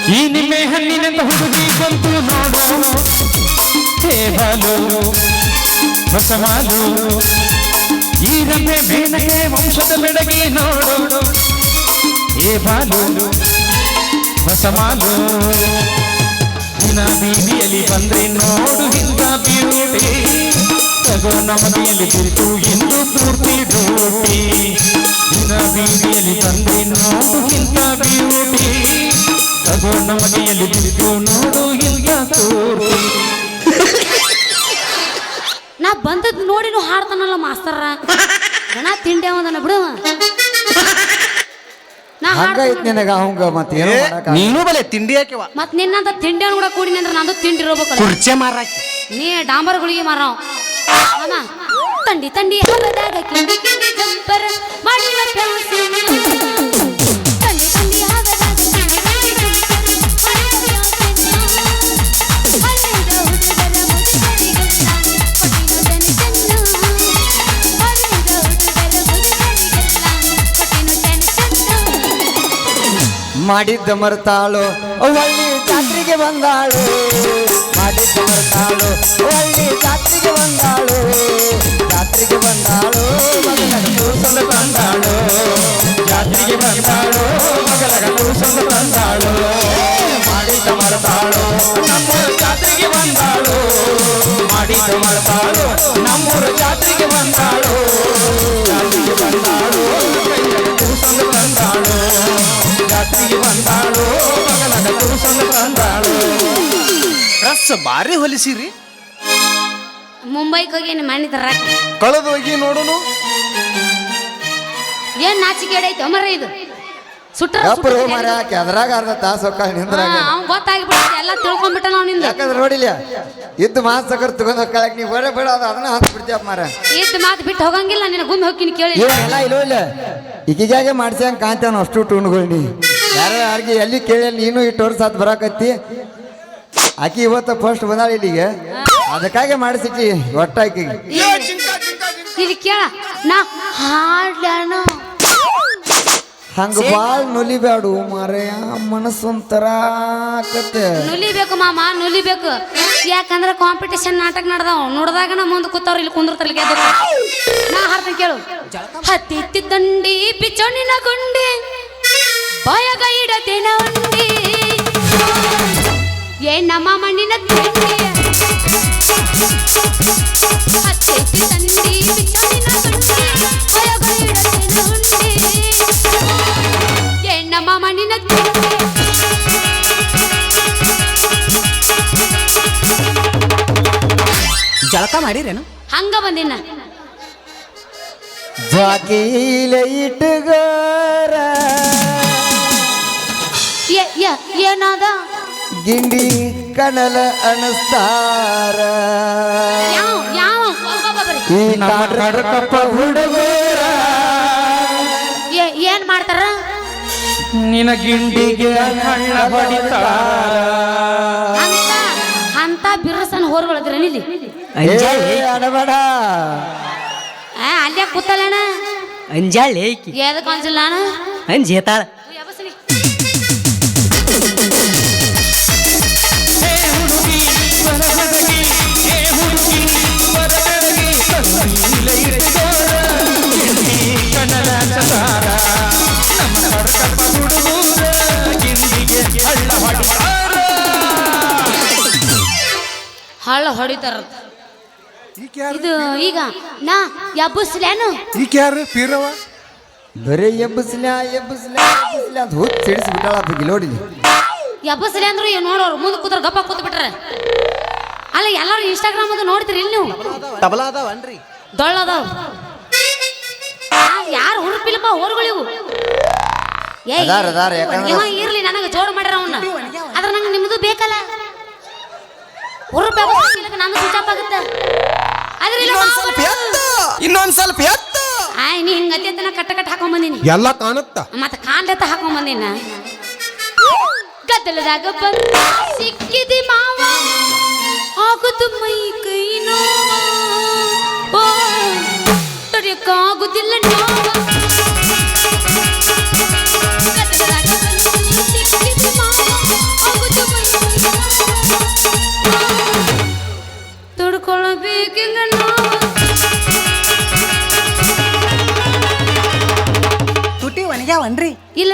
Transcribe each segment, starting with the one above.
ಈ ನಿಮ್ಮೆ ಹಣ್ಣಿನಂತ ಹುಡುಗಿ ಬಂತು ನೋಡು ಹೇ ಬಾಲು ಹೊಸ ಮಾಲು ಈ ರಮ್ಮೆ ಮೇನಗೆ ವಂಶದ ಬೆಡಗಿ ನೋಡು ಹೇ ಬಾಲು ಹೊಸ ಮಾಲು ದಿನ ಬೀದಿಯಲ್ಲಿ ಬಂದ್ರೆ ನೋಡು ಇಂಥ ಬ್ಯೂಟಿ ತಗೋ ನಮದಿಯಲ್ಲಿ ಬಿಟ್ಟು ಎಂದು ಪೂರ್ತಿ ಡ್ಯೂಟಿ ದಿನ ಬೀದಿಯಲ್ಲಿ ಬಂದ್ರೆ ನೋಡು ಇಂಥ ಬ್ಯೂಟಿ ತಗೋ ನಮದಿಯಲ್ಲಿ ಬಿಟ್ಟು ನೋಡು ಇಂಥ ಪೂರ್ತಿ. ನಾ ಬಂದದ್ ನೋಡಿ ಹಾಡ್ತಾನಲ್ಲ ಮಾಸ್ತರ ಗಣ ತಿಂಡಿ ಅವನ ಬಿಡುವ ನೀನು ಬಲೆ ತಿಂಡಿ ಹಾಕಿವ ಮತ್ ನಿನ್ನಂತ ತಿಂಡಿ ಕೂಡ ಕೂಡಿನಿ ಅಂದ್ರೆ ನಂದು ತಿಂಡಿ ಇರ್ಬೇಕಲ್ಲ ಕುರ್ಚೆ ಮಾರಾಕಿ ನೀ ಡಾಂಬರ್ ಗುಳಿಗೆ ಮಾರಾವ್ ತಂಡಿ ತಂಡಿ ಹವದಾಗ ಕಿಂಡಿ ಕಿಂಡಿ ಜಂಪರ್ ಮಾಡಿನ ಪ್ಯಾಸಿ ತಂಡಿ ತಂಡಿ ಹವದಾಗ ಕಿಂಡಿ ಕಿಂಡಿ ಜಂಪರ್ ಮಾಡಿನ ಪ್ಯಾಸಿ ಹಲ್ಲಿದ ಹುಡುಗರ ಮುದುಕರಿಗೆಲ್ಲ ಮಾಡಿದ್ದ ಮರ್ತಾಳು ಒಳ್ಳಿ ಜಾತ್ರೆಗೆ ಬಂದಾಳು ಮಾಡಿದ್ದ ಮರ್ತಾಳು ಒಳ್ಳಿ ಜಾತ್ರೆಗೆ ಬಂದಾಳು ಜಾತ್ರೆಗೆ ಬಂದಾಳು ಮಗನ ಕೂಸಲು ಬಂದಾಳು ಜಾತ್ರೆಗೆ ಬಂದಾಳು ಮಗಲಗ ಕೂಸಲು ಬಂದಾಳು ಮಾಡಿದ್ದ ಮರ್ತಾಳು ನಮ್ಮೂರ ಜಾತ್ರೆಗೆ ಬಂದಾಳು ಮಾಡಿದ್ದ ಮರ್ತಾಳು ನಮ್ಮೂರ ಜಾತ್ರೆಗೆ ಬಂದಾಳು ಜಾತ್ರೆಗೆ ಬಂದಾಳು ಕೂಸಲು ಬಂದಾಳು ಜಾತ್ರೆಗೆ ಬಂದಾಳು ಮಗಲಗ ಕೂಸಲು ಬಂದಾಳು. ರಸ ಬಾರಿ ಹೊಲಿಸಿರಿ ಮುಂಬೈಗೆ ಹೋಗಿ ನಿಮ್ಮ ಮನೆ ತರಾಕ ಕಳೆದು ಹೋಗಿ ನೋಡುನು ಏನ್ ನಾಚಿಕೆ ಐತಿ ಅಮರ ಇದು ಸುಟ್ರ ಅದ್ರಾಗ ಅರ್ಧ ತಾಸು ಹೊಕ್ಕ ನಿಂದ್ರಾಗ ಅವ್ನ್ ಗೊತ್ತಾಗಿಬಿಡ್ತ ಎಲ್ಲ ತಿಳ್ಕೊಂಡ್ಬಿಟ್ಟ ನಾವ್ ನಿಂದ ಯಾಕಂದ್ರೆ ನೋಡಿಲ್ಲ ಇದ್ದು ಮಾಸಕರ್ ತಗೊಂಡ್ ಹೋಗ್ಕಳಕ್ ನೀವು ಬೇಡ ಬೇಡ ಅದನ್ನ ಹಾಕಿ ಬಿಡ್ತೀಯಪ್ಪ ಮಾರ ಇದ್ ಮಾತು ಬಿಟ್ಟು ಹೋಗಂಗಿಲ್ಲ ನಿನ್ನ ಗುಂದ್ ಹೋಗ್ತೀನಿ ಕೇಳಿ ಎಲ್ಲ ಇಲ್ಲ ಈಗೀಗಾಗೆ ಮಾಡ್ಸ್ಯಾಂಗ ಕಾಂತಾನ ಅಷ್ಟು ಟೂಣ್ಗಳು ಯಾರಿಗೆ ಎಲ್ಲಿ ಕೇಳಿ ನೀನು ಇಟ್ಟು ವರ್ಷ ಆತ್ ಬರಾಕತ್ತಿ ಆಕಿ ಇವತ್ತು ಫಸ್ಟ್ ಬಂದಾಳ ಇಲ್ಲಿಗೆ ಅದಕ್ಕಾಗೆ ಮಾಡಿಸಿಟ್ಟಿ ಒಟ್ಟಾಕಿ ಇಲ್ಲಿ ಕೇಳ ನಾ ಹಾಡ್ಲಾನ ಹಂಗ ಬಾಳ್ ನುಲಿಬ್ಯಾಡು ಮಾರಯ್ಯ ಮನಸ್ಸೊಂಥರ ಆಕತ್ತೆ ನುಲಿಬೇಕು ಮಾಮ ನುಲಿಬೇಕು ಯಾಕಂದ್ರೆ ಕಾಂಪಿಟೇಷನ್ ನಾಟಕ ನಡ್ದಾವ್ ನೋಡ್ದಾಗ ನಾ ಮುಂದೆ ಕೂತವ್ರು ಇಲ್ಲಿ ಕುಂದಿರ್ತಾರೆ ನಾ ಹಾಡ್ತೀನಿ ಕೇಳು ಹತ್ತಿ ದಂಡಿ ಬಿಚ್ಚೋಣಿನ ಗುಂಡಿ ಭಯಗ ಇಡತೇನ ಉಂಡಿ ಏ ನಮ್ಮ ಮಣ್ಣಿನ ತಿಂಡಿ ಹತ್ತಿ ದಂಡಿ ಬಿಚ್ಚೋಣಿನ ಗುಂಡಿ ಭಯಗ ಇಡತೇನ ಉಂಡಿ ಏ ನಮ್ಮ ಮಣ್ಣಿನ ತಿಂಡಿ ಜಳಕ ಮಾಡಿರೇನು ಹಂಗ ಬಂದಿನ ಜಾಕೀಲ ಇಟ್ಟಗಾರ ಏನಾದ ಗಿಂಡಿ ಕಣಲ ಅನಸ್ತಾರ ಯಾವ ಈ ಕಪ್ಪ ಹುಡುಗರ ಏನ್ ಮಾಡ್ತಾರ ನಿನ ಗಿಂಡಿಗೆ ಹಳ್ಳ ಹೊಡಿತಾರ ಅಂತ ಬಿರ್ಸನ್ ಹೋರ್ಗೊಳದ್ರ ಇಲ್ಲಿ ಅಡಬೇಡ ಅಲ್ಲೇ ಕೂತಲ್ಲಣ್ಣ ಅಂಜಾಳೆ ಎದಕ್ ಅನ್ಸಿಲ್ಲ ಅಣ್ಣ ಅಂಜೇತಾಳ ಹಳ್ಳ ಹೊಡಿತಾರ ಇದು ಈಗ ನಾ ಎಬ್ಬಸ್ಲೇನು ಈಗ ಯಾರು ಪೀರವ ಬರೀ ಎಬ್ಬಸ್ಲ್ಯಾ ಅಂತ ಹುಚ್ಚ ಸಿಡಿಸಿ ಬಿಟ್ಟಾಳ ಗಿಲೋಡಿ ಎಬ್ಬಸ್ಲೆ ಅಂದ್ರು ಏನ್ ನೋಡೋರು ಮುಂದೆ ಕೂತ್ರ ಗಪ್ಪ ಕೂತ್ ಬಿಟ್ರ ಅಲ್ಲ ಎಲ್ಲಾರು ಇನ್ಸ್ಟಾಗ್ರಾಮ್ ಅದು ನೋಡ್ತೀರಿ ಇಲ್ಲಿ ನೀವು ತಬಲಾ ಅದಾವನ್ರಿ ದೊಳ್ಳದಾವ್ ಯಾರು ಹುರುಪಿಲ್ಲಪ್ಪ ಹೋರ್ಗಳಿವು ಇರ್ಲಿ ನನಗೆ ಜೋಡ್ ಮಾಡ್ಯಾರ ಅವನ್ನ ಆದ್ರೆ ನಂಗೆ ನಿಮ್ದು ಬೇಕಲ್ಲ ಹುರುಪ ನಾನು ಸ್ವಿಚ್ ಆಫ್ ಆಗುತ್ತೆ ಇನ್ನೊಂದ್ ಸ್ವಲ್ಪ ಎತ್ತು ನೀ ಹಿಂಗತಿ ಅಂತ ಕಟ್ಟ ಹಾಕೊಂಡ್ ಬಂದೀನಿ ಎಲ್ಲ ಕಾಣುತ್ತ ಮತ್ತೆ ಕಾಣ್ಲೆತ್ತ ಹಾಕೊಂಡ್ ಬಂದೀನ ಗದ್ದಲದಾಗ ಬಂದ ಸಿಕ್ಕಿದಿ ಮಾವ ಆಗುದು ಮೈ ಕೈ ನೋವ ತಡಿಯಕ್ಕಾಗುದಿಲ್ಲ ನೋವ ಗದ್ದಲದಾಗ ಬಂದ ಸಿಕ್ಕಿದಿ ಮಾವ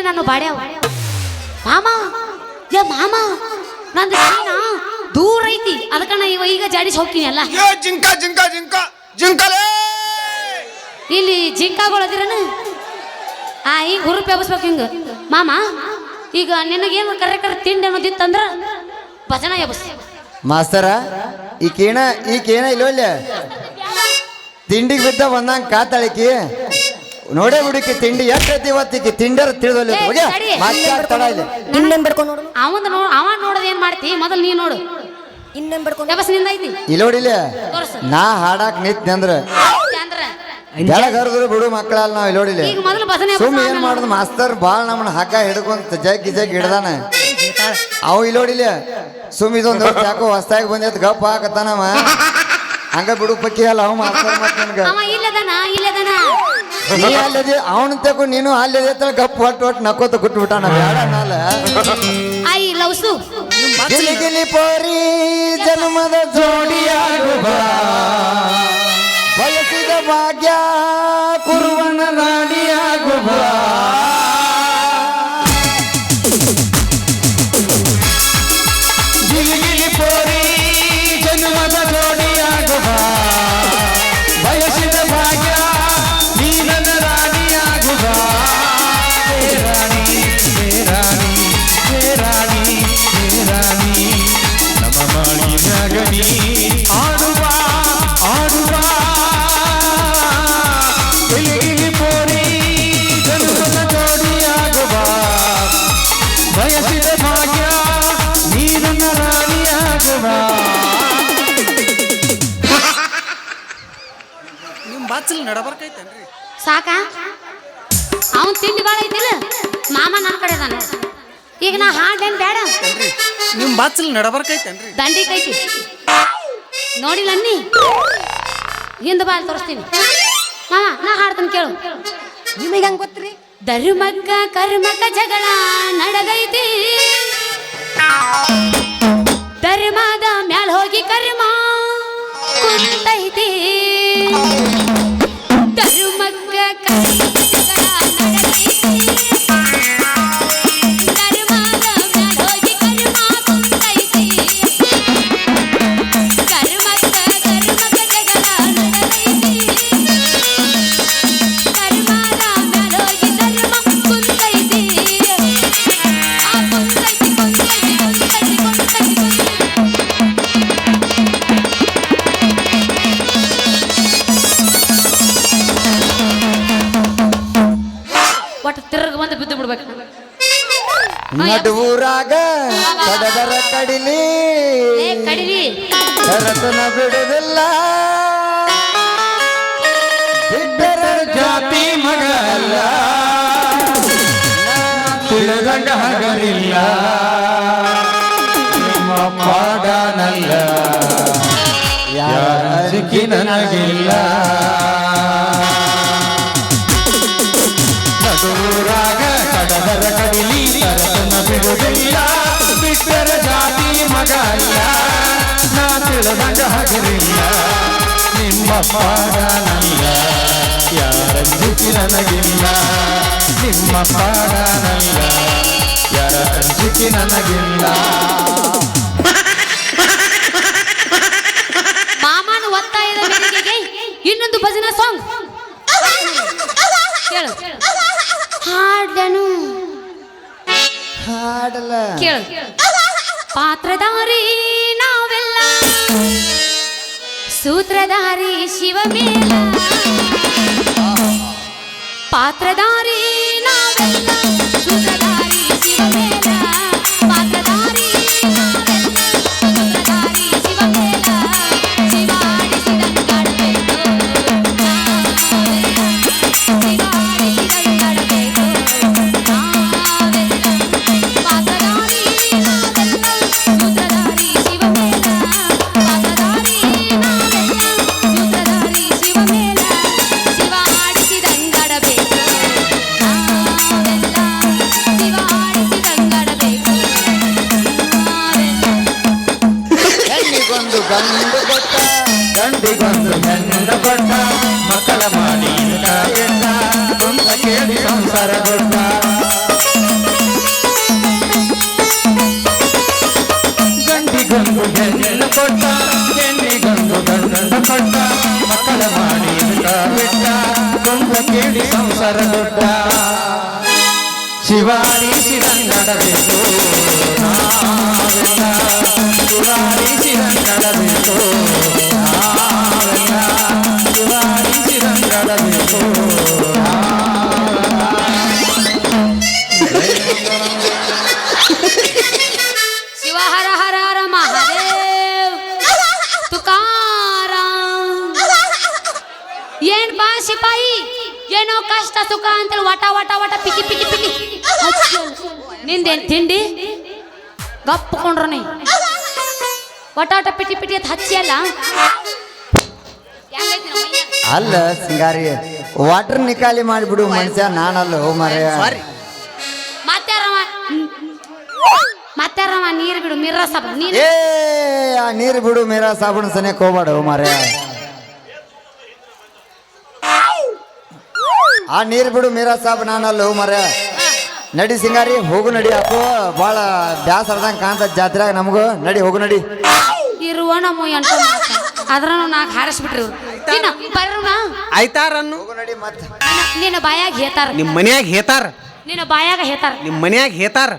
ನಾನು ಬಾಡ್ಯಾವ ಮಾಮ ಏ ಮಾಮ ನಂದು ಸೀನ ದೂರ ಐತಿ ಅದಕ್ಕ ನಾ ಈಗ ಜಾಡಿಸಿ ಹೋಗ್ತೀನಿ ಅಲ್ಲ ಏ ಜಿಂಕ ಜಿಂಕ ಜಿಂಕ ಜಿಂಕಲೇ ಇಲ್ಲಿ ಜಿಂಕಾಗಳದಿರನ ಈಗ ಹುರುಪಿ ಎಬ್ಸ್ಬೇಕು ಹಿಂಗ ಮಾಮ ಈಗ ನಿನಗೇನು ಕರೆ ತಿಂಡಿ ಅನ್ನೋದಿತ್ತಂದ್ರ ಭಜನ ಎಬ್ಸ್ ಮಾಸ್ತರ ಈಕೇನ ಇಲ್ಲೊಲ್ಲ ತಿಂಡಿಗೆ ಬಿದ್ದ ಬಂದಂಗ ಕಾತಾಳಿಕಿ ನೋಡೇ ಹುಡುಕಿ ತಿಂಡಿ ಎಷ್ಟೈತಿ ಇವತ್ತಿಗೆ ತಿಂಡರ ತಿಳಿದಲ್ಲ ಅವ ನೋಡೋದ್ ಏನ್ ಮಾಡ್ತಿ ಮೊದಲ್ ನೀ ನೋಡು ಎಬಸ್ ನಿಂದ ಐತಿ ಇಲ್ಲೋಡಿಲ್ಲ ತೋರ್ಸು. ನಾ ಹಾಡಾಕ್ ನಿಂತ ಅಂದ್ರ ಅಂದ್ರ ಕೆಳಗರ್ದ್ರು ಬಿಡು ಮಕ್ಕಳಲ್ಲ ನಾವ್ ಇಲ್ಲೋಡಿಲ್ಲ ಈಗ ಮೊದಲು ಭಜನೆ ಸುಮ್ ಏನ್ ಮಾಡುದು ಮಾಸ್ತರ್ ಬಾಳ್ ನಮ್ಮನ್ನ ಹಾಕ ಹಿಡ್ಕೊಂತ ಜಗ್ ಹಿಡ್ದಾನ ಅವು ಇಲ್ಲೋಡಿಲ್ಲ ಸುಮ್ ಇದೊಂದು ಯಾಕೋ ಹೊಸ್ತಾಗಿ ಬಂದೈತ್ ಗಪ್ಪ ಹಾಕತ್ತಾನವ ಹಂಗ ಬಿಡು ಪಕ್ಕಿ ಅಲ್ಲ ಅವ್ ಮಾಸ್ತರ್ ಮತ್ ನನ್ಗ ಅವ ಇಲ್ಲದನ ನೀ ಅಲ್ಲದೆ ಅವನ ತಗೋ ನೀನು ಅಲ್ಲದೆ ಗಪ್ ಒಟ್ಟು ನಕ್ಕೋತ ಕುಟ್ಬಿಟ್ಟಾನ ಬ್ಯಾಡ ನಾಲ ಐ ಲವ್ಸು ಗಿಲಿ ಗಿಲಿ ಪೋರಿ ಜನ್ಮದ ಜೋಡಿಯಾಗುವ ಬಯಸಿದ ಭಾಗ್ಯ ಕುರುವನ ನಾಡಿಯಾಗುವ ಗಿಲಿ ಗಿಲಿ ಪೋರಿ ಜನ್ಮದ ಜೋಡಿಯಾಗುವ ಬಯಸಿದ ಭಾಗ್ಯ ನೀ ನನ್ನ ರಾಣಿಯಾಗುವ ಹೇ ರಾಣಿ ಹೇ ರಾಣಿ ಹೇ ರಾಣಿ ಹೇ ರಾಣಿ ನಮ್ಮ ಮಾಡಿದಾಗ ನೀ ಆಡುವ ಆಡುವ ಗಿಲಿ ಗಿಲಿ ಪೋರಿ ಜನ್ಮದ ಜೋಡಿಯಾಗುವ ಬಯಸಿದ ಭಾಗ್ಯ ನೀ ನನ್ನ ರಾಣಿಯಾಗುವ ನಿಮ್ ಬಾಚಲ್ ನಡಬರ್ಕೈತೇನ್ರಿ ಸಾಕ ಅವನ್ ತಿಂಡಿ ಬಾಳ ಐತಿಲ್ಲ ಮಾಮ ನನ್ನ ಕಡೆ ಅದಾನ ಈಗ ನಾ ಹಾಡೇನ್ ಬೇಡ ನಿಮ್ ಬಾಚಲ್ ನಡಬರ್ಕೈತೇನ್ರಿ ದಂಡಿ ಕೈತಿ ನೋಡಿಲ್ಲ ಅನ್ನಿ ಹಿಂದ ಬಾಲ್ ತೋರಿಸ್ತೀನಿ ಮಾಮ ನಾ ಹಾಡ್ತಾನೆ ಕೇಳು ನಿಮಗೆ ಹೆಂಗ್ ಗೊತ್ತ್ರಿ ಧರ್ಮಕ್ಕ ಕರ್ಮಕ್ಕ ಜಗಳ ನಡೆದೈತಿ ಧರ್ಮದ ಮ್ಯಾಲ ಹೋಗಿ ಕರ್ಮ ಕುಂತೈತಿ ಧರ್ಮಕ್ಕ ಕರ್ಮಕ್ಕ ಜಗಳ ನಡೆದೈತಿ ಧರ್ಮದ ಮ್ಯಾಲ ಹೋಗಿ ಕರ್ಮ ಕುಂತೈತಿ ಕರ್ಮಕ್ಕ ಜಗಳ ನಡೆದೈತಿ ಕರ್ಮದ ಮ್ಯಾಲ ಹೋಗಿ ಧರ್ಮ ಕುಂತೈತಿ ಆ ಕುಂತೈತಿ ಒಟ್ಟು ತಿರ್ಗ ಬಂದು ಬಿದ್ದು ಬಿಡ್ಬೇಕು ನಡುವೂರಾಗ ಕಡದರ ಕಡಿಲಿ ಏ ಕಡಿಲಿ ಕರತನ ಬಿಡುದಿಲ್ಲ ಬಿಟ್ಟರ ಜಾತಿ ಮಗ ಅಲ್ಲ ತಿಳಿದಂಗ ಹಗರಿಲ್ಲ ನಿಮ್ಮ ಪಾಡನಲ್ಲ ಯಾರ ಸಿಕ್ಕಿ ನನಗಿಲ್ಲ ನಡುವೂರಾಗ ಕಡದರ ಕಡಿಲಿ ತರತನ ಬಿಡುವುದಿಲ್ಲ ಬಿಟ್ಟರ ಜಾತಿ ಮಗ ಅಲ್ಲ ನಾ ತಿಳಿದಂಗ ಹಗರಿಲ್ಲ ನಿಮ್ಮ ಪಾಡನಲ್ಲ ಯಾರ ಸಿಕ್ಕಿ ನನಗಿಲ್ಲ ನಿಮ್ಮ ಪಾಡನಲ್ಲ ಯಾರ ಸಿಕ್ಕಿ ನನಗಿಲ್ಲ ಮಾಮನ ಒತ್ತಾಯದ ಮೇರೆಗೆ ಇನ್ನೊಂದು ಭಜನಾ ಸಾಂಗ್ ಕೇಳು ಹಾಡ್ದನು ಹಾಡಲ್ಲ ಕೇಳು ಪಾತ್ರಧಾರಿ ನಾವೆಲ್ಲ ಸೂತ್ರಧಾರಿ ಶಿವ ಮೇಲ ಪಾತ್ರಧಾರಿ ನಾವೆಲ್ಲ ಸೂತ್ರಧಾರಿ ಶಿವ ಮೇಲ ಪಾತ್ರಧಾರಿ ನಾವೆಲ್ಲ ಸೂತ್ರಧಾರಿ ಶಿವ ಮೇಲ ಶಿವಾಡಿಸಿದಂಗಾಡಬೇಕು ಶಿವಾಡಿಸಿದಂಗಾಡಬೇಕು ನಾವೆಲ್ಲ ಪಾತ್ರಧಾರಿ ನಾವೆಲ್ಲ ಸೂತ್ರಧಾರಿ ಶಿವ ಮೇಲ ಪಾತ್ರಧಾರಿ ನಾವೆಲ್ಲ ಸೂತ್ರಧಾರಿ ಶಿವ ಮೇಲ ಶಿವಾಡಿಸಿದಂಗಾಡಬೇಕು ನಾವೆಲ್ಲ ಶಿವಾಡಿಸಿದಂಗಾಡಬೇಕು ಹೆಣ್ಣಿಗೊಂದು ಗಂಡು ಕೊಟ್ಟ ಗಂಡಿಗೊಂದು ಹೆಣ್ಣು ಕೊಟ್ಟ ಮಕ್ಕಳ ಮಾಡಿ ಕಾಯಣ್ಣ ಕುಂತ ಕೇಳಿ ಸಂಸಾರ ಕೊಟ್ಟ ಹೆಣ್ಣು ಕೊಟ್ಟ ಹೆಣ್ಣಿಗೊಂದು ಗಂಡ ಕೊಟ್ಟ ಮಕ್ಕಳ ಮಾಡಿ ಬಿಟ್ಟ ಕೊಂಬ ಕೇಳಿ ಸಂಸಾರ ದೊಡ್ಡ ಶಿವಾರಿಸಿದಂಗಡಬೇಕು ನಾವೆಲ್ಲ ಶಿವಾರಿಸಿದಂಗಡಬೇಕು ನಾವೆಲ್ಲ ಶಿವಾರಿಸಿದಂಗಡಬೇಕು ಶಿವ ಹರ ಹರ ಹರ ಮಹಾದೇವ್ ತುಕಾರಾಮ್. ಏನ್ ಬಾ ಸಿಪಾಯಿ, ಏನೋ ಕಷ್ಟ ಸುಖ ಅಂತೇಳಿ ವಟ ವಟ ವಟ ಪಿಕಿ ಪಿಕಿ ಪಿಕಿ ನಿಂದೇನ್ ತಿಂಡಿ ಗಪ್ಪಕೊಂಡ್ರು ನೀ ವಟ ವಟ ಪಿಟಿ ಪಿಟಿ ಅಂತ ಹಚ್ಚಿ ಅಲ್ಲ. ಅಲ್ಲ ಸಿಂಗಾರಿ ವಾಟರ್ ನಿಕಾಲಿ ಮಾಡಿಬಿಡು ಮನುಷ್ಯ ನಾನಲ್ಲ ಹೋ ಮಾರಾಯ. ಮತ್ತಾರವ ನೀರು ಬಿಡು ಮಿರ್ರ ಸಬ ನೀನು ಏ ಆ ನೀರು ಬಿಡು ಮೇರಾ ಸಾಬೂನು ಸನೇಕ್ ಹೋಗ್ಬೇಡ ಹೋ ಮಾರಾಯ. ಆ ನೀರು ಬಿಡು ಮೇರಾ ಸಾಬ್ ನಾನಲ್ಲ ಹೋ ಮಾರಾಯ. ನಡಿ ಸಿಂಗಾರಿ ಹೋಗು ನಡಿ. ಅಪ್ಪೋ ಭಾಳ ಬ್ಯಾಸರ್ದಂಗೆ ಕಾಣ್ತದ ಜಾತ್ರೆಯಾಗ ನಮಗೂ. ನಡಿ ಹೋಗು ನಡಿ. ಇರುವ ನಮ್ಮ ಎಂಟು ಅದ್ರ ನಾಲ್ಕು ಹಾರಿಸ್ಬಿಟ್ರಿ ಇನ್ನು ಬರೋಣ. ಆಯ್ತಾರನ್ನು ಹೋಗು ನಡಿ ಮತ್ತೆ. ನಿನ್ನ ಬಾಯಾಗ ಹೇತಾರ, ನಿಮ್ಮ ಮನ್ಯಾಗ ಹೇತಾರ, ನಿನ್ನ ಬಾಯಾಗ ಹೇತಾರ. ನಿಮ್ಮ ಮನ್ಯಾಗ ಹೇತಾರ.